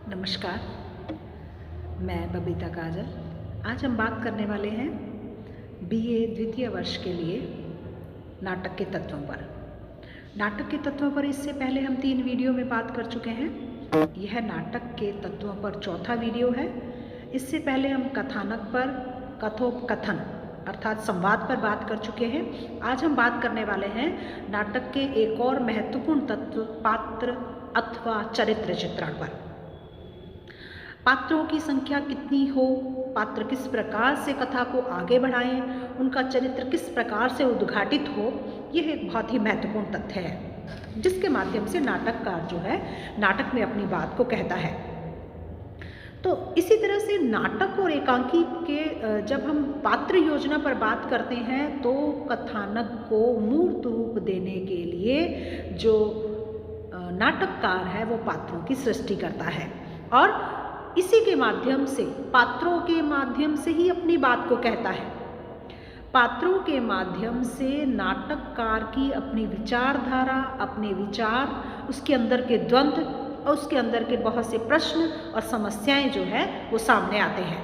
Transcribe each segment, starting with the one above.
नमस्कार, मैं बबीता काजल। आज हम बात करने वाले हैं बीए द्वितीय वर्ष के लिए नाटक के तत्वों पर। नाटक के तत्वों पर इससे पहले हम 3 वीडियो में बात कर चुके हैं। यह नाटक के तत्वों पर चौथा वीडियो है। इससे पहले हम कथानक पर, कथोपकथन अर्थात संवाद पर बात कर चुके हैं। आज हम बात करने वाले हैं नाटक के एक और महत्वपूर्ण तत्व पात्र अथवा चरित्र चित्रण पर। पात्रों की संख्या कितनी हो, पात्र किस प्रकार से कथा को आगे बढ़ाएं, उनका चरित्र किस प्रकार से उद्घाटित हो, यह एक बहुत ही महत्वपूर्ण तथ्य है जिसके माध्यम से नाटककार जो है नाटक में अपनी बात को कहता है। तो इसी तरह से नाटक और एकांकी के जब हम पात्र योजना पर बात करते हैं तो कथानक को मूर्त रूप देने के लिए जो नाटककार है वो पात्रों की सृष्टि करता है और इसी के माध्यम से, पात्रों के माध्यम से ही अपनी बात को कहता है। पात्रों के माध्यम से नाटककार की अपनी विचारधारा, अपने विचार, उसके अंदर के द्वंद्व और उसके अंदर के बहुत से प्रश्न और समस्याएं जो है वो सामने आते हैं।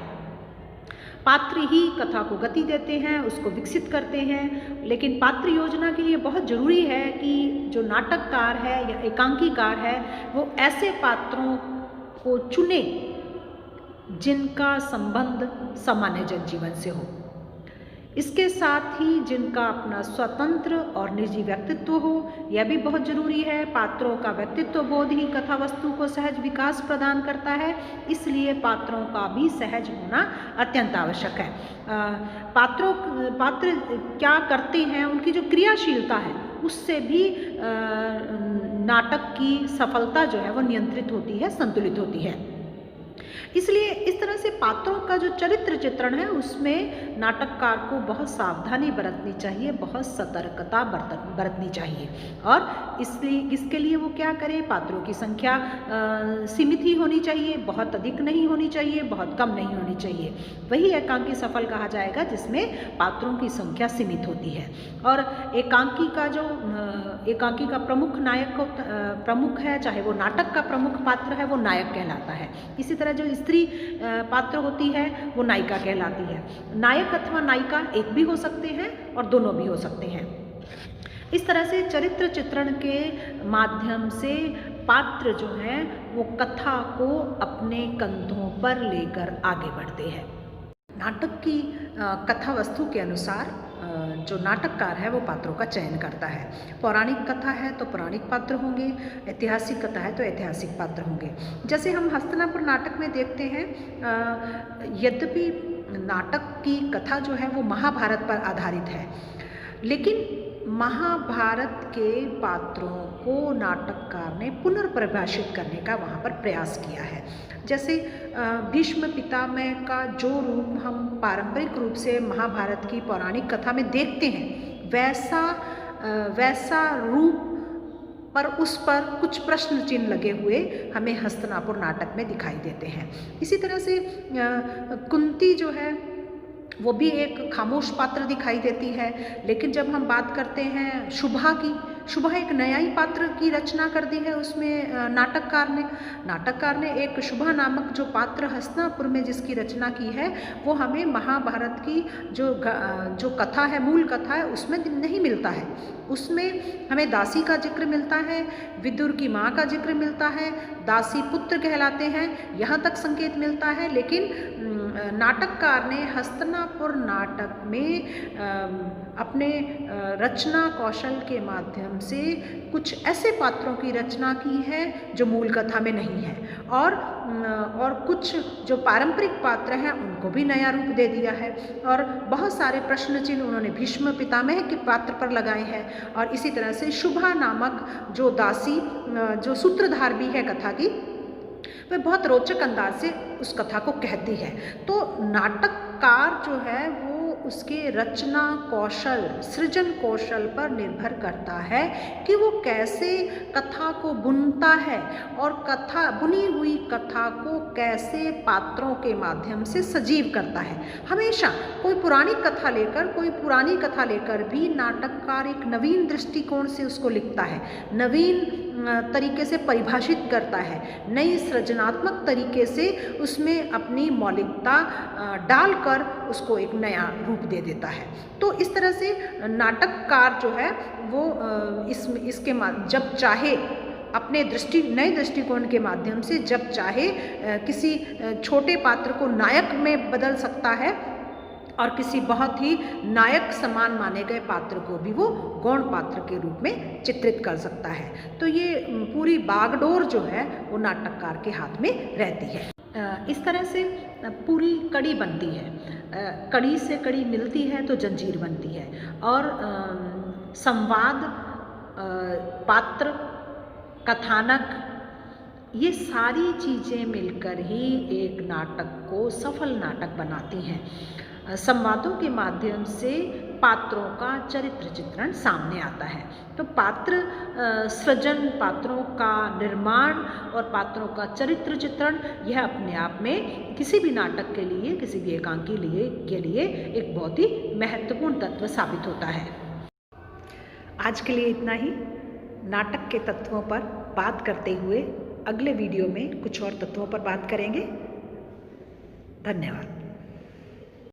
पात्र ही कथा को गति देते हैं, उसको विकसित करते हैं। लेकिन पात्र योजना के लिए बहुत ज़रूरी है कि जो नाटककार है या एकांकीकार है वो ऐसे पात्रों को चुने जिनका संबंध सामान्य जनजीवन से हो, इसके साथ ही जिनका अपना स्वतंत्र और निजी व्यक्तित्व हो, यह भी बहुत जरूरी है। पात्रों का व्यक्तित्व बोध ही कथा वस्तु को सहज विकास प्रदान करता है, इसलिए पात्रों का भी सहज होना अत्यंत आवश्यक है। पात्र क्या करते हैं, उनकी जो क्रियाशीलता है उससे भी नाटक की सफलता जो है वो नियंत्रित होती है, संतुलित होती है। इसलिए इस तरह से पात्रों का जो चरित्र चित्रण है उसमें नाटककार को बहुत सावधानी बरतनी चाहिए, बहुत सतर्कता बरतनी चाहिए। और इसलिए इसके लिए वो क्या करे, पात्रों की संख्या सीमित ही होनी चाहिए, बहुत अधिक नहीं होनी चाहिए, बहुत कम नहीं होनी चाहिए। वही एकांकी सफल कहा जाएगा जिसमें पात्रों की संख्या सीमित होती है। और एकांकी का प्रमुख नायक प्रमुख है, चाहे वो नाटक का प्रमुख पात्र है वो नायक कहलाता है। इसी तरह जो स्त्री पात्र होती है वो नायिका कहलाती है। नायक अथवा नायिका एक भी हो सकते हैं और दोनों भी हो सकते हैं। इस तरह से चरित्र चित्रण के माध्यम से पात्र जो हैं वो कथा को अपने कंधों पर लेकर आगे बढ़ते हैं। नाटक की कथा वस्तु के अनुसार जो नाटककार है वो पात्रों का चयन करता है। पौराणिक कथा है तो पौराणिक पात्र होंगे, ऐतिहासिक कथा है तो ऐतिहासिक पात्र होंगे। जैसे हम हस्तिनापुर नाटक में देखते हैं, यद्यपि नाटक की कथा जो है वो महाभारत पर आधारित है, लेकिन महाभारत के पात्रों को नाटककार ने पुनर्परिभाषित करने का वहाँ पर प्रयास किया है। जैसे भीष्म पितामह का जो रूप हम पारंपरिक रूप से महाभारत की पौराणिक कथा में देखते हैं, वैसा रूप पर उस पर कुछ प्रश्न चिन्ह लगे हुए हमें हस्तिनापुर नाटक में दिखाई देते हैं। इसी तरह से कुंती जो है वो भी एक खामोश पात्र दिखाई देती है। लेकिन जब हम बात करते हैं शुभा की, शुभा एक नया ही पात्र की रचना कर दी है उसमें नाटककार ने एक शुभा नामक जो पात्र हस्तिनापुर में जिसकी रचना की है वो हमें महाभारत की जो कथा है, मूल कथा है, उसमें नहीं मिलता है। उसमें हमें दासी का जिक्र मिलता है, विदुर की माँ का जिक्र मिलता है, दासी पुत्र कहलाते हैं, यहाँ तक संकेत मिलता है। लेकिन नाटककार ने हस्तिनापुर नाटक में अपने रचना कौशल के माध्यम से कुछ ऐसे पात्रों की रचना की है जो मूल कथा में नहीं है, और कुछ जो पारंपरिक पात्र हैं उनको भी नया रूप दे दिया है। और बहुत सारे प्रश्न चिन्ह उन्होंने भीष्म पितामह के पात्र पर लगाए हैं। और इसी तरह से शुभा नामक जो दासी, जो सूत्रधार भी है कथा की, वह बहुत रोचक अंदाज से उस कथा को कहती है। तो नाटककार जो है वो उसके रचना कौशल, सृजन कौशल पर निर्भर करता है कि वो कैसे कथा को बुनता है और बुनी हुई कथा को कैसे पात्रों के माध्यम से सजीव करता है। हमेशा कोई पुरानी कथा लेकर भी नाटककार एक नवीन दृष्टिकोण से उसको लिखता है, नवीन तरीके से परिभाषित करता है, नई सृजनात्मक तरीके से उसमें अपनी मौलिकता डालकर उसको एक नया रूप दे देता है। तो इस तरह से नाटककार जो है वो इसके जब चाहे अपने नए दृष्टिकोण के माध्यम से जब चाहे किसी छोटे पात्र को नायक में बदल सकता है और किसी बहुत ही नायक समान माने गए पात्र को भी वो गौण पात्र के रूप में चित्रित कर सकता है। तो ये पूरी बागडोर जो है वो नाटककार के हाथ में रहती है। इस तरह से पूरी कड़ी बनती है, कड़ी से कड़ी मिलती है तो जंजीर बनती है, और संवाद, पात्र, कथानक, ये सारी चीज़ें मिलकर ही एक नाटक को सफल नाटक बनाती हैं। संवादों के माध्यम से पात्रों का चरित्र चित्रण सामने आता है। तो पात्र सृजन, पात्रों का निर्माण और पात्रों का चरित्र चित्रण, यह अपने आप में किसी भी नाटक के लिए, किसी भी एकांकी के लिए एक बहुत ही महत्वपूर्ण तत्व साबित होता है। आज के लिए इतना ही। नाटक के तत्वों पर बात करते हुए अगले वीडियो में कुछ और तत्वों पर बात करेंगे। धन्यवाद।